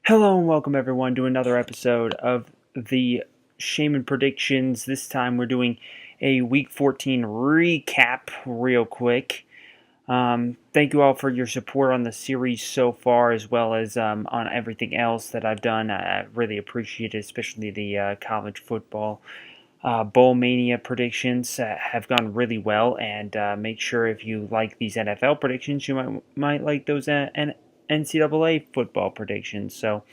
Hello and welcome everyone to another episode of the Shaman Predictions. This time we're doing a Week 14 recap real quick. Thank you all for your support on the series so far, as well as on everything else that I've done. I really appreciate it, especially the college football Bowl Mania predictions have gone really well. And make sure if you like these NFL predictions, you might like those NCAA football predictions. So,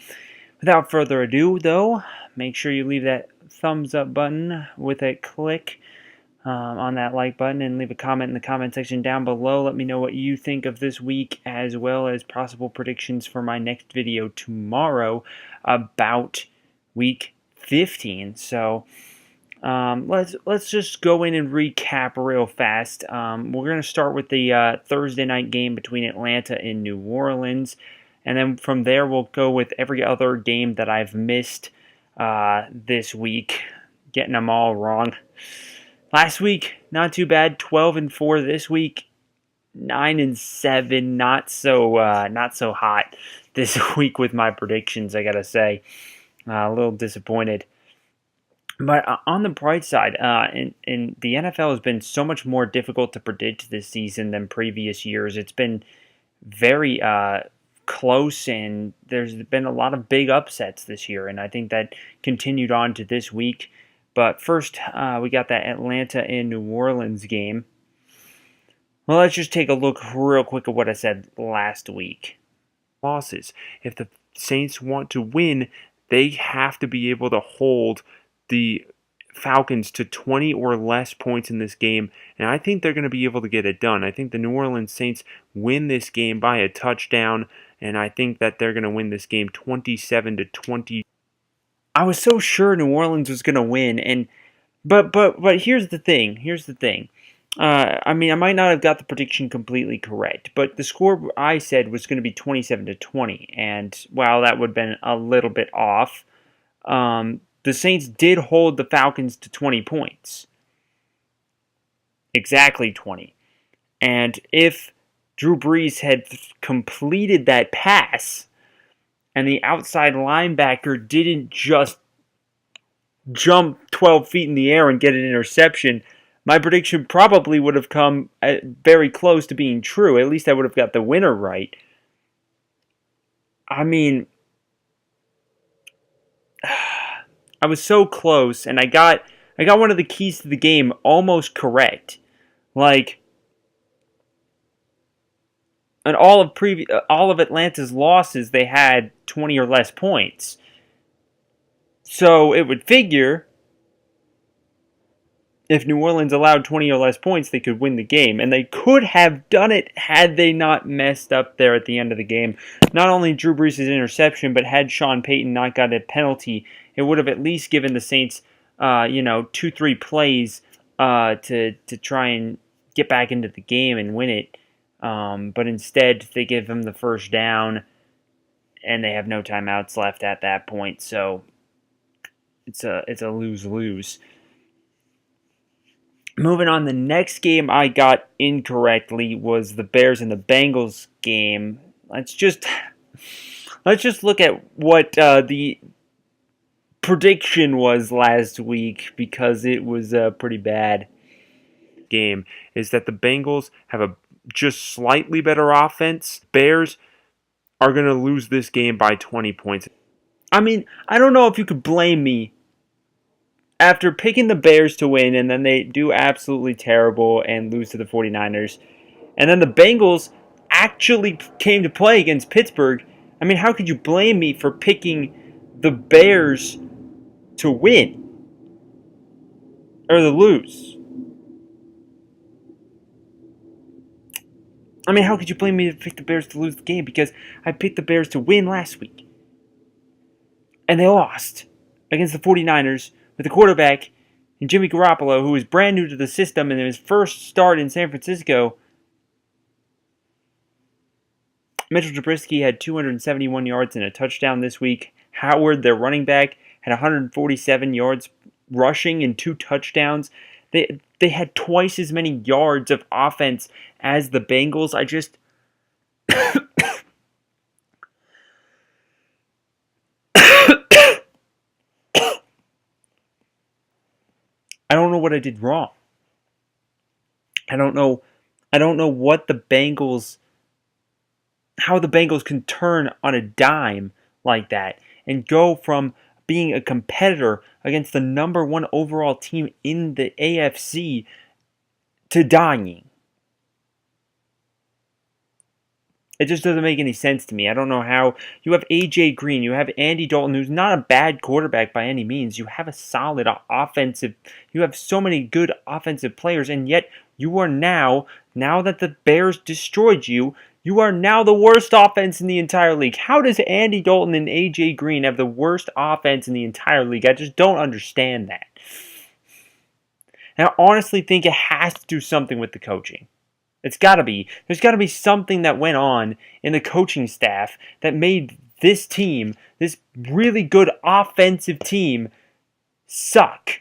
without further ado, though, make sure you leave that thumbs up button with a click on that like button and leave a comment in the comment section down below. Let me know what you think of this week, as well as possible predictions for my next video tomorrow about week 15. So let's just go in and recap real fast. We're going to start with the Thursday night game between Atlanta and New Orleans. And then from there, we'll go with every other game that I've missed this week, getting them all wrong. Last week, not too bad, 12-4. This week, 9-7. Not so hot this week with my predictions, I gotta say. A little disappointed. But on the bright side, in the NFL has been so much more difficult to predict this season than previous years. It's been very close, and there's been a lot of big upsets this year, and I think that continued on to this week. But first, we got that Atlanta and New Orleans game. Well, let's just take a look real quick at what I said last week. Losses. If the Saints want to win, they have to be able to hold the Falcons to 20 or less points in this game, and I think they're going to be able to get it done. I think the New Orleans Saints win this game by a touchdown, and I think that they're going to win this game 27-20. I was so sure New Orleans was going to win, but here's the thing. I mean, I might not have got the prediction completely correct, but the score I said was going to be 27-20, and while that would have been a little bit off, the Saints did hold the Falcons to 20 points. Exactly 20. And if Drew Brees had completed that pass and the outside linebacker didn't just jump 12 feet in the air and get an interception, my prediction probably would have come very close to being true. At least I would have got the winner right. I mean, I was so close, and I got one of the keys to the game almost correct. Like, in all of Atlanta's losses, they had 20 or less points. So it would figure if New Orleans allowed 20 or less points, they could win the game. And they could have done it had they not messed up there at the end of the game. Not only Drew Brees' interception, but had Sean Payton not got a penalty, it would have at least given the Saints, 2-3 plays to try and get back into the game and win it. But instead, they give them the first down, and they have no timeouts left at that point. So it's a lose-lose. Moving on, the next game I got incorrectly was the Bears and the Bengals game. Let's just look at what the prediction was last week, because it was pretty bad. Game is that the Bengals have a just slightly better offense. Bears are going to lose this game by 20 points. I mean, I don't know if you could blame me after picking the Bears to win, and then they do absolutely terrible and lose to the 49ers. And then the Bengals actually came to play against Pittsburgh. I mean, how could you blame me for picking the Bears to win or to lose? I mean, how could you blame me to pick the Bears to lose the game? Because I picked the Bears to win last week. And they lost against the 49ers with the quarterback and Jimmy Garoppolo, who was brand new to the system and in his first start in San Francisco. Mitchell Trubisky had 271 yards and a touchdown this week. Howard, their running back, had 147 yards rushing and 2 touchdowns. They had twice as many yards of offense as the Bengals. what I did wrong. I don't know what how the Bengals can turn on a dime like that and go from being a competitor against the number one overall team in the AFC to dying. It just doesn't make any sense to me. I don't know how. You have A.J. Green. You have Andy Dalton, who's not a bad quarterback by any means. You have a solid offensive. You have so many good offensive players, and yet you are now that the Bears destroyed you, you are now the worst offense in the entire league. How does Andy Dalton and A.J. Green have the worst offense in the entire league? I just don't understand that. And I honestly think it has to do something with the coaching. It's got to be. There's got to be something that went on in the coaching staff that made this team, this really good offensive team, suck.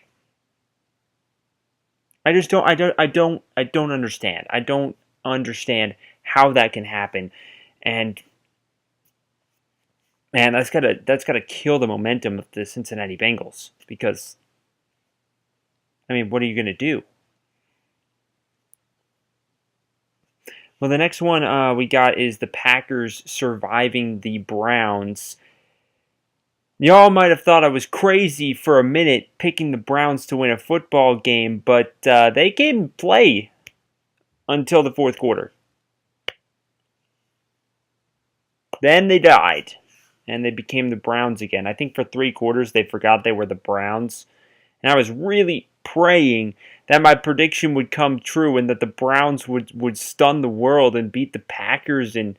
I don't understand. I don't understand how that can happen. And man, that's gotta kill the momentum of the Cincinnati Bengals, because I mean, what are you gonna do? Well, the next one we got is the Packers surviving the Browns. Y'all might have thought I was crazy for a minute picking the Browns to win a football game, but they didn't play until the fourth quarter. Then they died, and they became the Browns again. I think for 3 quarters they forgot they were the Browns, and I was really praying that my prediction would come true and that the Browns would stun the world and beat the Packers, and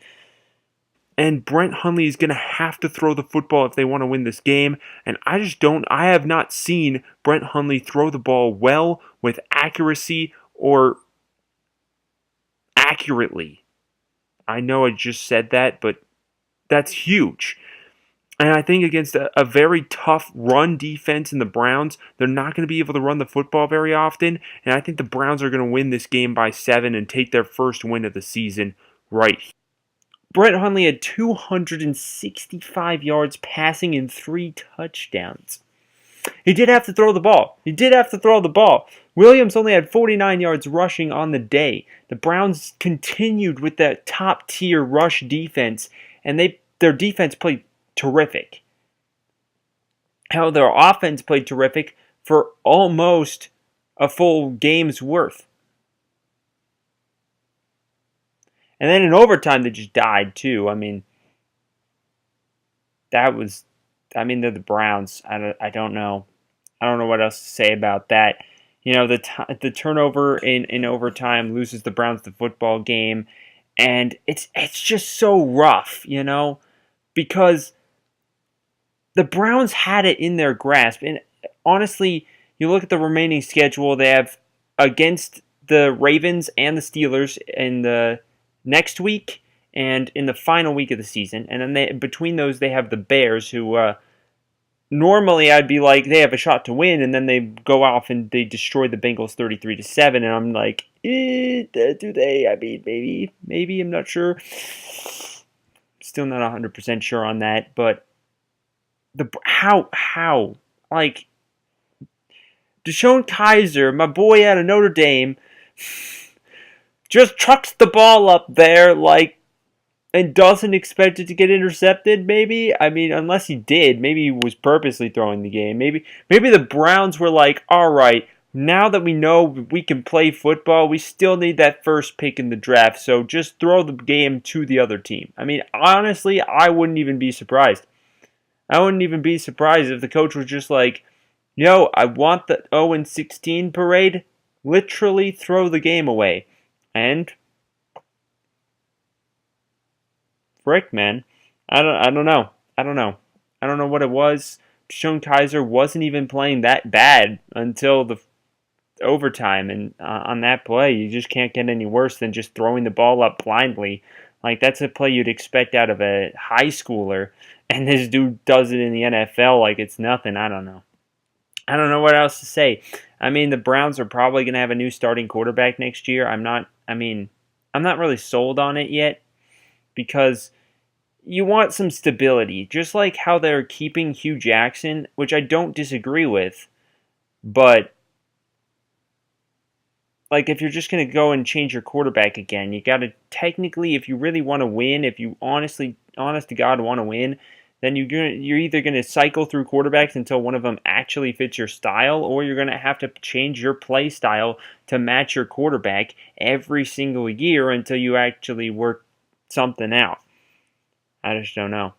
Brent Hundley is going to have to throw the football if they want to win this game. And I have not seen Brent Hundley throw the ball well, with accuracy, or accurately. I know I just said that, but that's huge. And I think against a very tough run defense in the Browns, they're not going to be able to run the football very often. And I think the Browns are going to win this game by 7 and take their first win of the season right here. Brett Hundley had 265 yards passing and 3 touchdowns. He did have to throw the ball. Williams only had 49 yards rushing on the day. The Browns continued with that top-tier rush defense, and their defense played terrific. How their offense played terrific for almost a full game's worth. And then in overtime, they just died too. I mean, they're the Browns. I don't know. I don't know what else to say about that. You know, the turnover in overtime loses the Browns the football game, and it's just so rough, you know, because the Browns had it in their grasp. And honestly, you look at the remaining schedule, they have against the Ravens and the Steelers in the next week and in the final week of the season. And then between those, they have the Bears, who normally I'd be like, they have a shot to win, and then they go off and they destroy the Bengals 33-7, and I'm like, do they? I mean, maybe, I'm not sure. Still not 100% sure on that, but how like Deshaun Kaiser, my boy out of Notre Dame, just trucks the ball up there and doesn't expect it to get intercepted, maybe? I mean, unless he did. Maybe he was purposely throwing the game. Maybe the Browns were like, all right, now that we know we can play football, we still need that first pick in the draft, so just throw the game to the other team. I mean, honestly, I wouldn't even be surprised. I wouldn't even be surprised if the coach was just like, yo, I want the 0-16 parade. Literally throw the game away. And frick, man. I don't know. I don't know what it was. Deshaun Kaiser wasn't even playing that bad until the overtime, and on that play, you just can't get any worse than just throwing the ball up blindly. Like, that's a play you'd expect out of a high schooler, and this dude does it in the NFL like it's nothing. I don't know. I don't know what else to say. I mean, the Browns are probably going to have a new starting quarterback next year. I'm not really sold on it yet, because you want some stability, just like how they're keeping Hugh Jackson, which I don't disagree with, but like if you're just going to go and change your quarterback again, you got to technically, if you really want to win, if you honest to God want to win, then you're either going to cycle through quarterbacks until one of them actually fits your style, or you're going to have to change your play style to match your quarterback every single year until you actually work something out. I just don't know.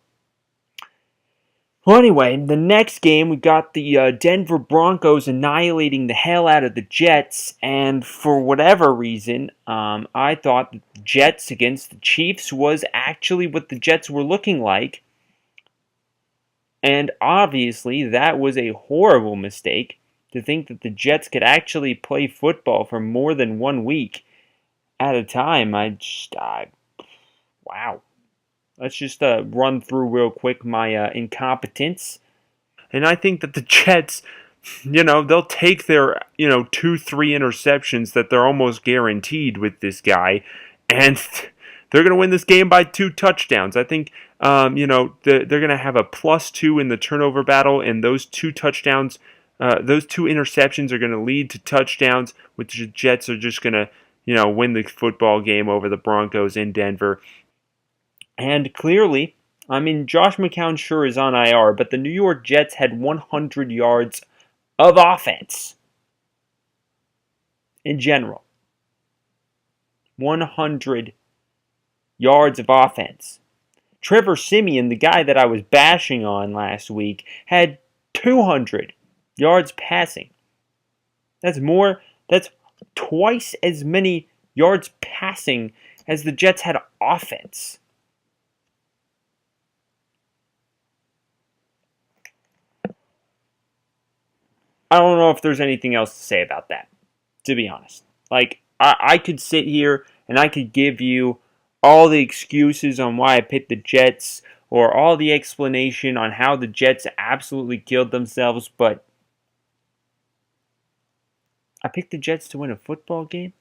Well, anyway, the next game, we got the Denver Broncos annihilating the hell out of the Jets, and for whatever reason, I thought that the Jets against the Chiefs was actually what the Jets were looking like, and obviously that was a horrible mistake to think that the Jets could actually play football for more than 1 week at a time. Wow. Let's just run through real quick my incompetence. And I think that the Jets, they'll take their, 2-3 interceptions that they're almost guaranteed with this guy, and they're going to win this game by 2 touchdowns. I think, they're going to have a +2 in the turnover battle, and those 2 touchdowns, those 2 interceptions are going to lead to touchdowns, which the Jets are just going to, win the football game over the Broncos in Denver. And clearly, Josh McCown sure is on IR, but the New York Jets had 100 yards of offense in general. 100 yards of offense. Trevor Siemian, the guy that I was bashing on last week, had 200 yards passing. That's twice as many yards passing as the Jets had offense. I don't know if there's anything else to say about that, to be honest. I could sit here and I could give you all the excuses on why I picked the Jets, or all the explanation on how the Jets absolutely killed themselves, but I picked the Jets to win a football game.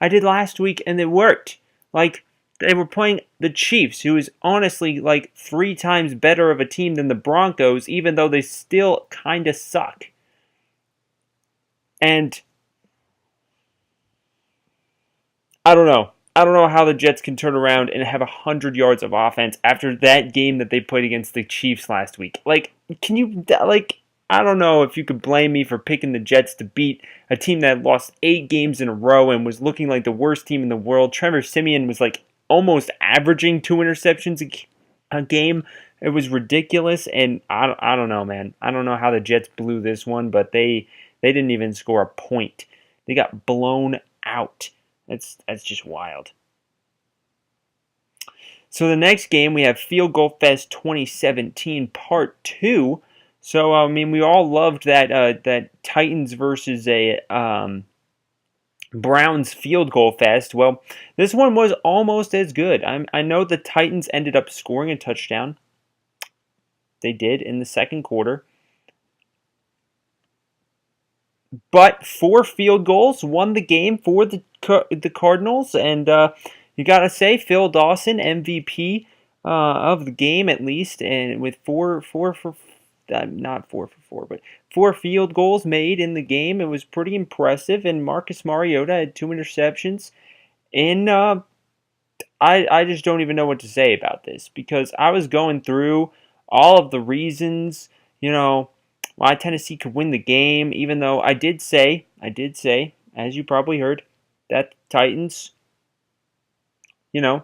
I did last week and it worked. They were playing the Chiefs, who is honestly 3 times better of a team than the Broncos, even though they still kind of suck. And I don't know. I don't know how the Jets can turn around and have 100 yards of offense after that game that they played against the Chiefs last week. I don't know if you could blame me for picking the Jets to beat a team that lost 8 games in a row and was looking like the worst team in the world. Trevor Siemian was almost averaging 2 interceptions a game. It was ridiculous, and I don't know, man. I don't know how the Jets blew this one, but they didn't even score a point. They got blown out. That's just wild. So the next game, we have Field Goal Fest 2017 Part 2. So, we all loved that Titans versus a Browns Field Goal Fest. Well, this one was almost as good. I know the Titans ended up scoring a touchdown. They did in the second quarter. But 4 field goals won the game for the Cardinals, and you gotta say, Phil Dawson, MVP of the game at least, and with 4 field goals made in the game. It was pretty impressive, and Marcus Mariota had 2 interceptions. And I just don't even know what to say about this, because I was going through all of the reasons, why Tennessee could win the game, even though I did say, as you probably heard, that Titans, could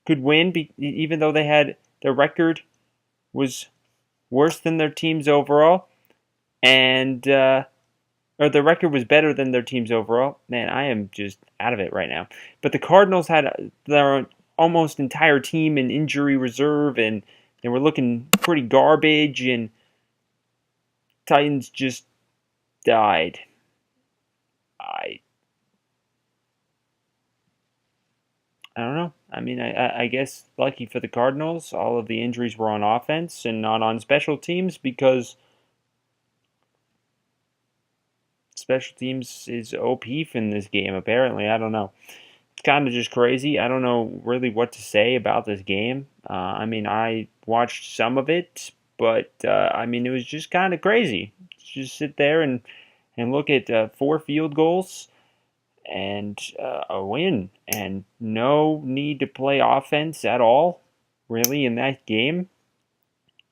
win, even though they had their record was worse than their team's overall, or the record was better than their team's overall. Man, I am just out of it right now. But the Cardinals had their almost entire team in injury reserve, and they were looking pretty garbage, and Titans just died. I don't know. I guess lucky for the Cardinals, all of the injuries were on offense and not on special teams, because special teams is OP in this game, apparently. I don't know. It's kind of just crazy. I don't know really what to say about this game. I watched some of it, but it was just kind of crazy. Just sit there and And look at 4 field goals and a win. And no need to play offense at all, really, in that game.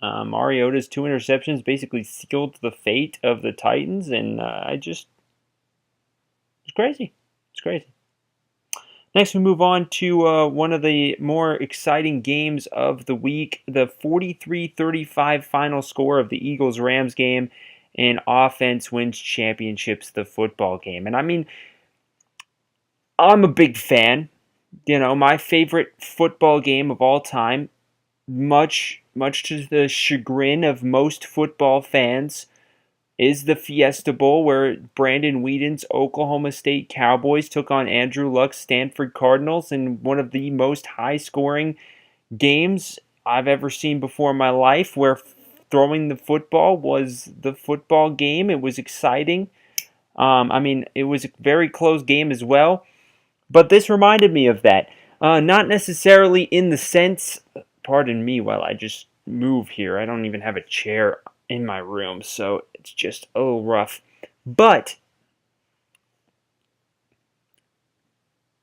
Mariota's 2 interceptions basically sealed the fate of the Titans, and it's crazy. It's crazy. Next, we move on to one of the more exciting games of the week, the 43-35 final score of the Eagles-Rams game, and offense wins championships, the football game. And I mean, I'm a big fan. You know, my favorite football game of all time, much to the chagrin of most football fans, is the Fiesta Bowl, where Brandon Whedon's Oklahoma State Cowboys took on Andrew Luck's Stanford Cardinals in one of the most high-scoring games I've ever seen before in my life, where throwing the football was the football game. It was exciting. I mean, it was a very close game as well, but this reminded me of that. Not necessarily in the sense, pardon me while I just move here. I don't even have a chair in my room, so it's just a little rough. But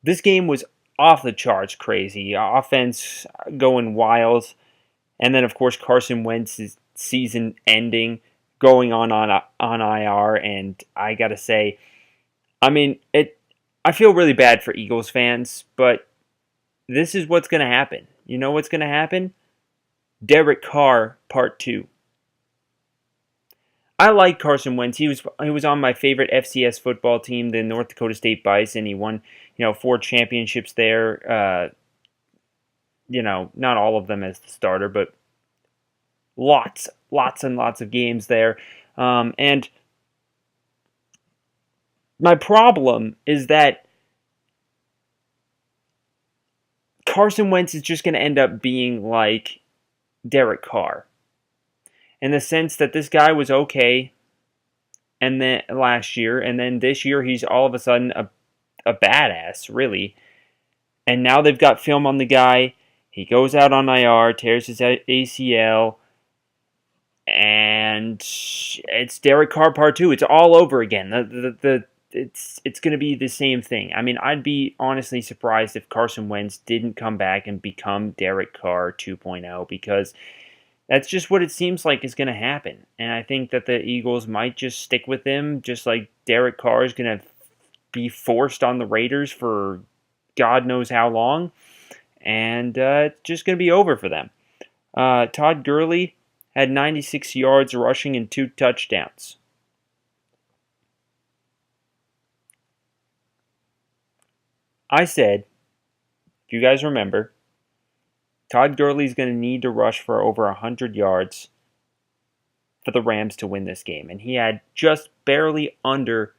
this game was off the charts crazy. Offense going wild. And then, of course, Carson Wentz's season ending, going on IR. And I got to say, I mean, I feel really bad for Eagles fans, but this is what's going to happen. You know what's going to happen? Derek Carr Part 2. I like Carson Wentz. He was on my favorite FCS football team, the North Dakota State Bison. He won, 4 championships there. Not all of them as the starter, but lots and lots of games there. And my problem is that Carson Wentz is just going to end up being like Derek Carr, in the sense that this guy was okay, and then last year, and then this year he's all of a sudden a badass, really. And now they've got film on the guy. He goes out on IR, tears his ACL, and it's Derek Carr Part 2. It's all over again. It's going to be the same thing. I mean, I'd be honestly surprised if Carson Wentz didn't come back and become Derek Carr 2.0, because that's just what it seems like is going to happen. And I think that the Eagles might just stick with him, just like Derek Carr is going to be forced on the Raiders for God knows how long. And it's just going to be over for them. Todd Gurley had 96 yards rushing and 2 touchdowns. I said, if you guys remember, Todd Gurley's going to need to rush for over 100 yards for the Rams to win this game. And he had just barely under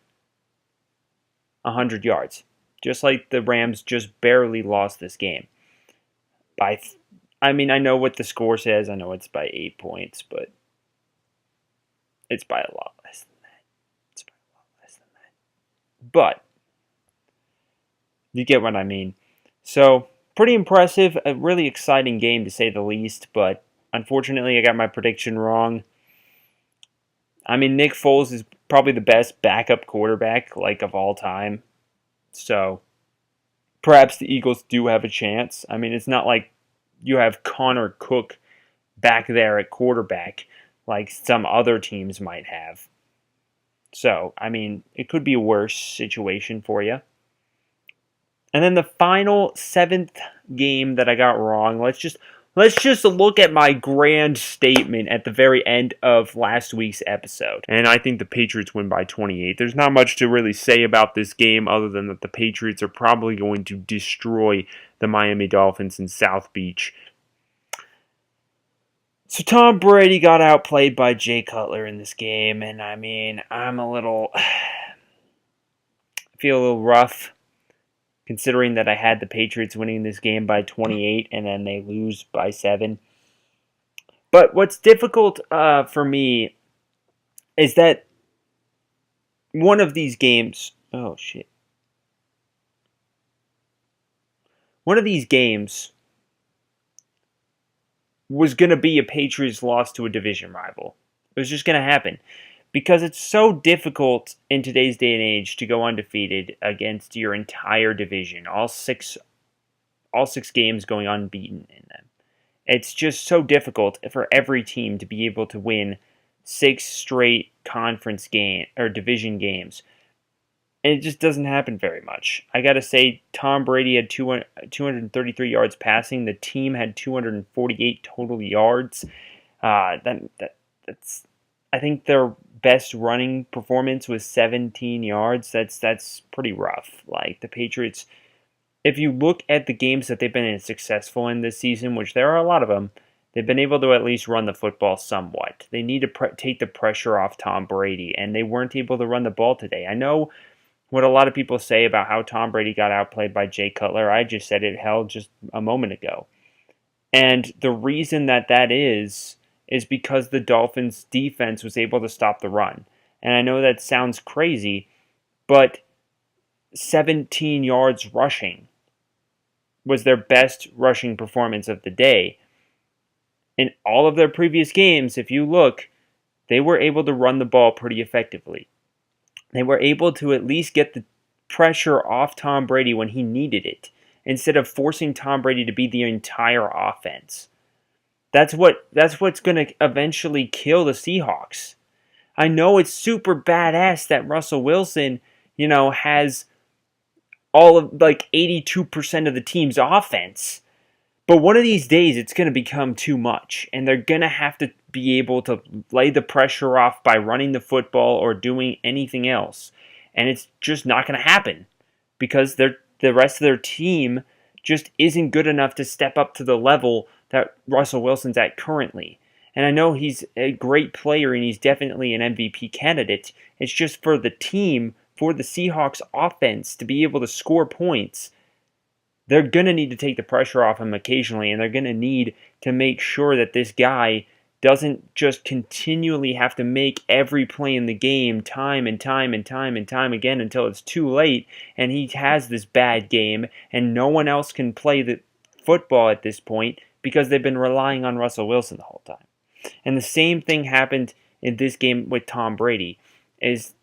100 yards. Just like the Rams just barely lost this game. I know what the score says. I know it's by 8 points, but it's by a lot less than that. But you get what I mean. So, pretty impressive, a really exciting game to say the least, but unfortunately I got my prediction wrong. I mean, Nick Foles is probably the best backup quarterback, of all time. So, perhaps the Eagles do have a chance. I mean, it's not like you have Connor Cook back there at quarterback like some other teams might have. So, I mean, it could be a worse situation for you. And then the final 7th game that I got wrong, let's just look at my grand statement at the very end of last week's episode. And I think the Patriots win by 28. There's not much to really say about this game other than that the Patriots are probably going to destroy the Miami Dolphins in South Beach. So Tom Brady got outplayed by Jay Cutler in this game, and I mean, I feel a little rough, considering that I had the Patriots winning this game by 28 and then they lose by 7. But what's difficult for me is that one of these games... Oh, shit. One of these games was going to be a Patriots loss to a division rival. It was just going to happen. because it's so difficult in today's day and age to go undefeated against your entire division, all six games going unbeaten in them. It's just so difficult for every team to be able to win 6 straight conference game or division games. And it just doesn't happen very much. I got to say, Tom Brady had 233 yards passing. The team had 248 total yards. That's I think their best running performance was 17 yards. That's pretty rough. Like the Patriots, if you look at the games that they've been successful in this season, which there are a lot of them, they've been able to at least run the football somewhat. They need to take the pressure off Tom Brady, and they weren't able to run the ball today. I know what a lot of people say about how Tom Brady got outplayed by Jay Cutler. I just said it hell just a moment ago. And the reason that is because the Dolphins' defense was able to stop the run. And I know that sounds crazy, but 17 yards rushing was their best rushing performance of the day. In all of their previous games, if you look, they were able to run the ball pretty effectively. They were able to at least get the pressure off Tom Brady when he needed it, instead of forcing Tom Brady to be the entire offense. That's what's going to eventually kill the Seahawks. I know it's super badass that Russell Wilson, has all of 82% of the team's offense. But one of these days, it's going to become too much, and they're going to have to be able to lay the pressure off by running the football or doing anything else. And it's just not going to happen because the rest of their team just isn't good enough to step up to the level that Russell Wilson's at currently. And I know he's a great player and he's definitely an MVP candidate. It's just for the team, for the Seahawks offense to be able to score points, they're going to need to take the pressure off him occasionally, and they're going to need to make sure that this guy doesn't just continually have to make every play in the game time and time again until it's too late and he has this bad game and no one else can play the football at this point because they've been relying on Russell Wilson the whole time. And the same thing happened in this game with Tom Brady, is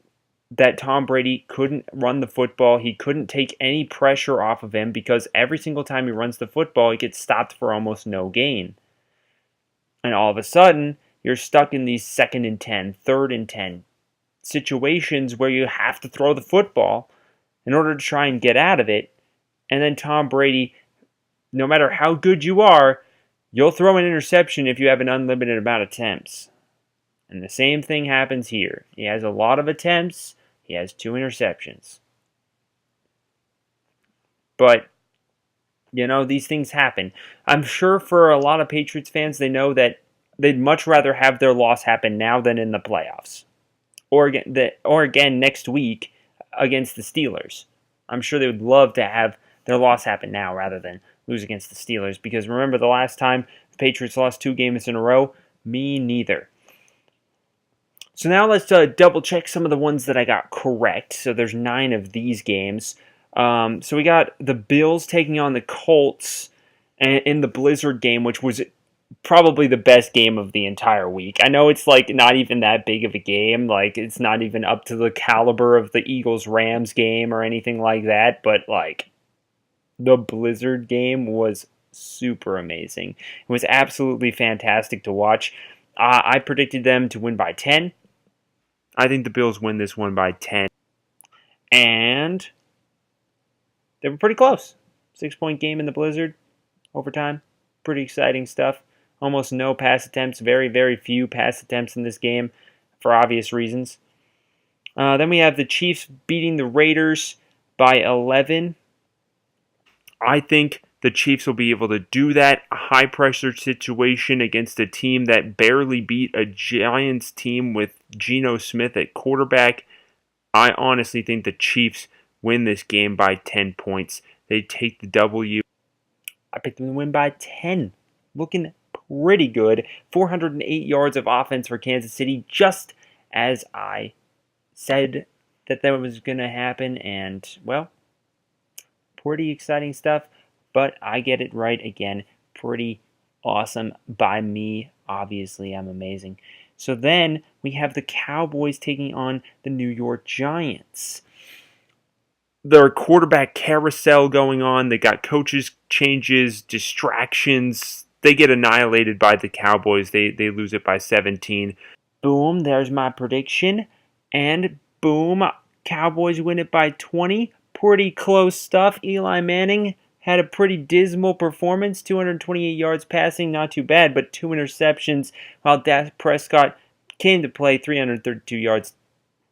that Tom Brady couldn't run the football. He couldn't take any pressure off of him because every single time he runs the football, he gets stopped for almost no gain. And all of a sudden, you're stuck in these 2nd and 10, 3rd and 10 situations where you have to throw the football in order to try and get out of it. And then Tom Brady, no matter how good you are, you'll throw an interception if you have an unlimited amount of attempts. And the same thing happens here. He has a lot of attempts. He has 2 interceptions. But, these things happen. I'm sure for a lot of Patriots fans, they know that they'd much rather have their loss happen now than in the playoffs. Or again next week against the Steelers. I'm sure they would love to have their loss happen now rather than lose against the Steelers. Because remember the last time the Patriots lost 2 games in a row? Me neither. So now let's double check some of the ones that I got correct. So there's 9 of these games. So we got the Bills taking on the Colts in the Blizzard game, which was probably the best game of the entire week. I know it's not even that big of a game. It's not even up to the caliber of the Eagles-Rams game or anything like that. But the Blizzard game was super amazing. It was absolutely fantastic to watch. I predicted them to win by 10. I think the Bills win this one by 10. And they were pretty close. 6-point game in the Blizzard. Overtime. Pretty exciting stuff. Almost no pass attempts. Very, very few pass attempts in this game for obvious reasons. Then we have the Chiefs beating the Raiders by 11. I think the Chiefs will be able to do that. A high-pressure situation against a team that barely beat a Giants team with Geno Smith at quarterback. I honestly think the Chiefs win this game by 10 points. They take the W. I picked them to win by 10. Looking pretty good. 408 yards of offense for Kansas City, just as I said that was going to happen. And, well, pretty exciting stuff. But I get it right again. Pretty awesome by me. Obviously, I'm amazing. So then we have the Cowboys taking on the New York Giants. Their quarterback carousel going on. They got coaches changes, distractions. They get annihilated by the Cowboys. They lose it by 17. Boom, there's my prediction. And boom, Cowboys win it by 20. Pretty close stuff. Eli Manning had a pretty dismal performance. 228 yards passing, not too bad, but 2 interceptions, while Dak Prescott came to play, 332 yards,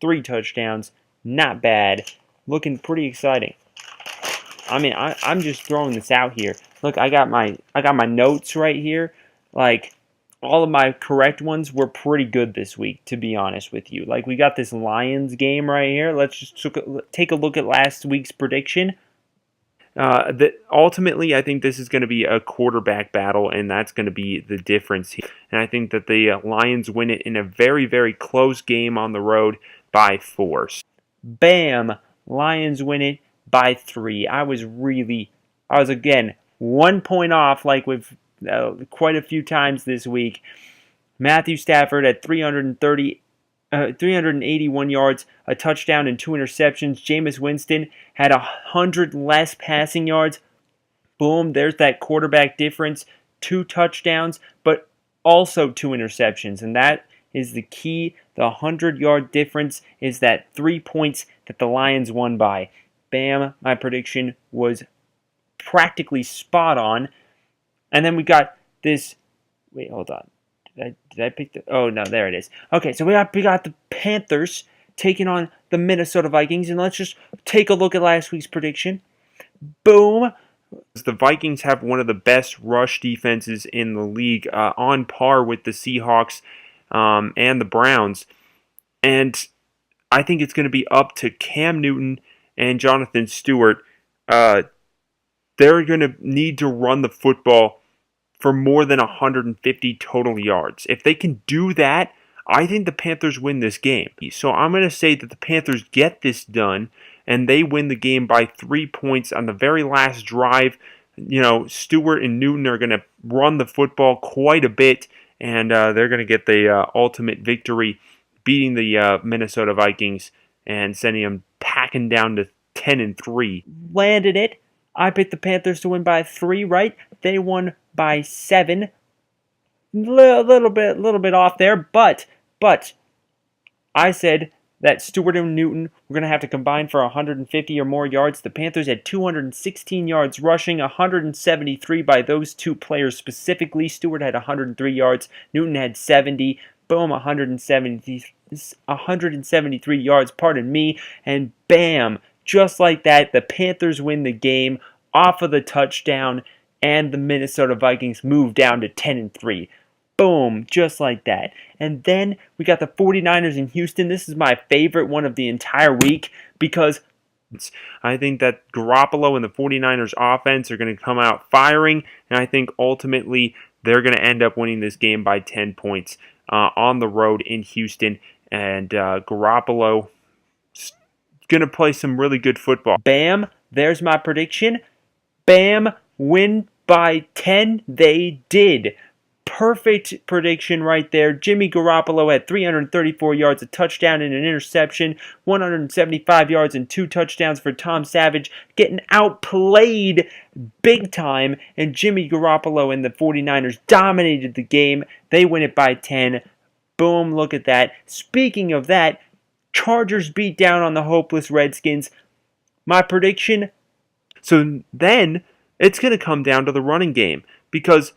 3 touchdowns. Not bad. Looking pretty exciting. I mean, I'm just throwing this out here. Look, I got my notes right here. Like, all of my correct ones were pretty good this week, to be honest with you. Like, we got this Lions game right here. Let's just take a look at last week's prediction. Ultimately, I think this is going to be a quarterback battle, and that's going to be the difference here. And I think that the Lions win it in a very, very close game on the road by 4. Bam! Lions win it by 3. I was again 1 point off, like with quite a few times this week. Matthew Stafford at 381 yards, a touchdown, and 2 interceptions. Jameis Winston had 100 less passing yards. Boom, there's that quarterback difference. 2 touchdowns, but also 2 interceptions. And that is the key. The 100-yard difference is that 3 points that the Lions won by. Bam, my prediction was practically spot on. And then we got this. Wait, hold on. Did I pick the? Oh no, there it is. Okay, so we got the Panthers taking on the Minnesota Vikings, and let's just take a look at last week's prediction. Boom. The Vikings have one of the best rush defenses in the league, on par with the Seahawks and the Browns, and I think it's going to be up to Cam Newton and Jonathan Stewart. They're going to need to run the football for more than 150 total yards. If they can do that, I think the Panthers win this game. So I'm going to say that the Panthers get this done, and they win the game by 3 points on the very last drive. You know, Stewart and Newton are going to run the football quite a bit, and they're going to get the ultimate victory, beating the Minnesota Vikings and sending them packing down to 10-3. Landed it. I picked the Panthers to win by 3, right? They won by 7. Little bit off there, but I said that Stewart and Newton were going to have to combine for 150 or more yards. The Panthers had 216 yards rushing, 173 by those 2 players specifically. Stewart had 103 yards. Newton had 70. Boom, 173 yards, pardon me. And bam, just like that, the Panthers win the game off of the touchdown, and the Minnesota Vikings move down to 10-3. Boom, just like that. And then we got the 49ers in Houston. This is my favorite one of the entire week because I think that Garoppolo and the 49ers offense are going to come out firing, and I think ultimately they're going to end up winning this game by 10 points on the road in Houston. And Garoppolo is going to play some really good football. Bam, there's my prediction. Bam, win by 10. They did. Perfect prediction right there. Jimmy Garoppolo had 334 yards, a touchdown and an interception, 175 yards and 2 touchdowns for Tom Savage, getting outplayed big time, and Jimmy Garoppolo and the 49ers dominated the game. They win it by 10. Boom, look at that. Speaking of that, Chargers beat down on the hopeless Redskins. My prediction, so then it's going to come down to the running game, because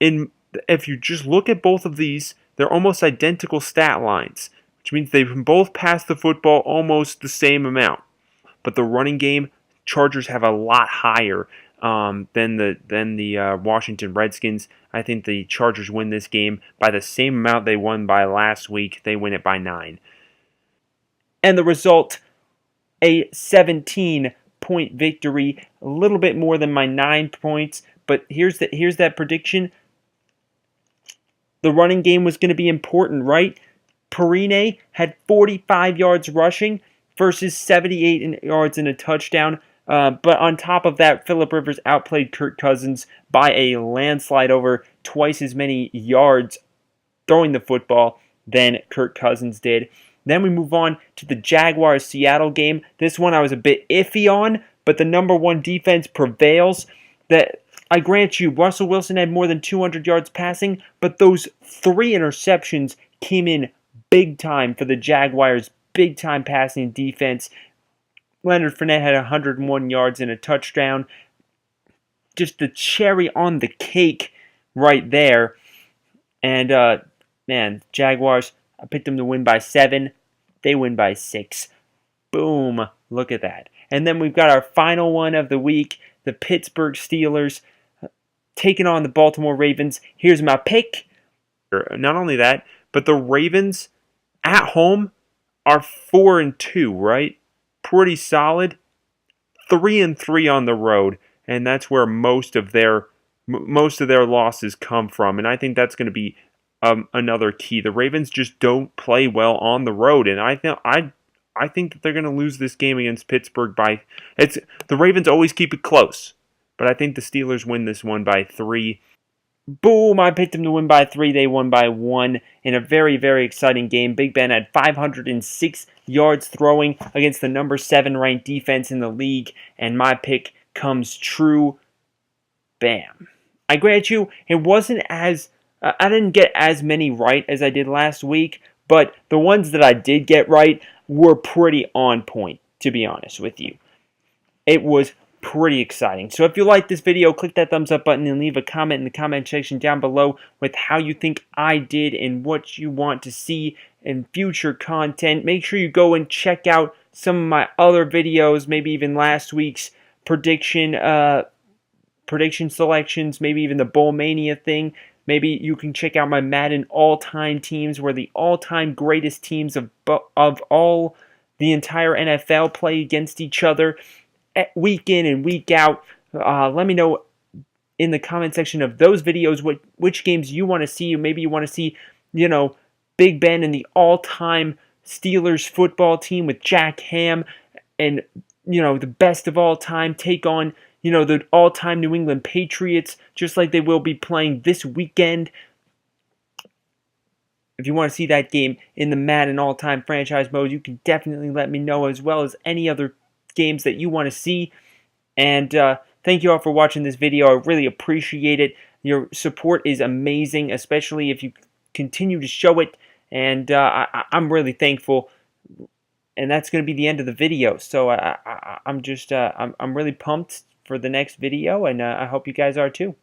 if you just look at both of these, they're almost identical stat lines, which means they can both pass the football almost the same amount. But the running game, Chargers have a lot higher than the Washington Redskins. I think the Chargers win this game by the same amount they won by last week. They win it by 9. And the result, a 17-point victory, a little bit more than my 9 points. But here's that prediction. The running game was going to be important, right? Perine had 45 yards rushing versus 78 yards and a touchdown. But on top of that, Phillip Rivers outplayed Kirk Cousins by a landslide, over twice as many yards throwing the football. than Kirk Cousins did. Then we move on to the Jaguars-Seattle game. This one I was a bit iffy on, but the number one defense prevails. That I grant you, Russell Wilson had more than 200 yards passing, but those 3 interceptions came in big time for the Jaguars, big time passing defense. Leonard Fournette had 101 yards and a touchdown. Just the cherry on the cake right there. And, man, Jaguars, I picked them to win by 7. They win by 6. Boom. Look at that. And then we've got our final one of the week, the Pittsburgh Steelers taking on the Baltimore Ravens. Here's my pick. Not only that, but the Ravens at home are 4-2, right? Pretty solid. 3-3 on the road, and that's where most of their losses come from. And I think that's going to be another key. The Ravens just don't play well on the road, and I think that they're going to lose this game against Pittsburgh the Ravens always keep it close, but I think the Steelers win this one by 3. Boom, I picked them to win by 3. They won by 1 in a very, very exciting game. Big Ben had 506 yards throwing against the number 7 ranked defense in the league, and my pick comes true. Bam. I grant you, it wasn't as I didn't get as many right as I did last week, but the ones that I did get right were pretty on point, to be honest with you. It was pretty exciting. So if you like this video, click that thumbs up button and leave a comment in the comment section down below with how you think I did and what you want to see in future content. Make sure you go and check out some of my other videos, maybe even last week's prediction selections, maybe even the Bowl Mania thing. Maybe you can check out my Madden all-time teams, where the all-time greatest teams of all the entire NFL play against each other week in and week out. Let me know in the comment section of those videos which games you want to see. Maybe you want to see, Big Ben and the all-time Steelers football team with Jack Ham and, the best of all time take on, the all-time New England Patriots, just like they will be playing this weekend. If you want to see that game in the Madden all-time franchise mode, you can definitely let me know, as well as any other games that you want to see. And thank you all for watching this video. I really appreciate it. Your support is amazing, especially if you continue to show it. And I'm really thankful. And that's going to be the end of the video. So I'm really pumped for the next video, and I hope you guys are too.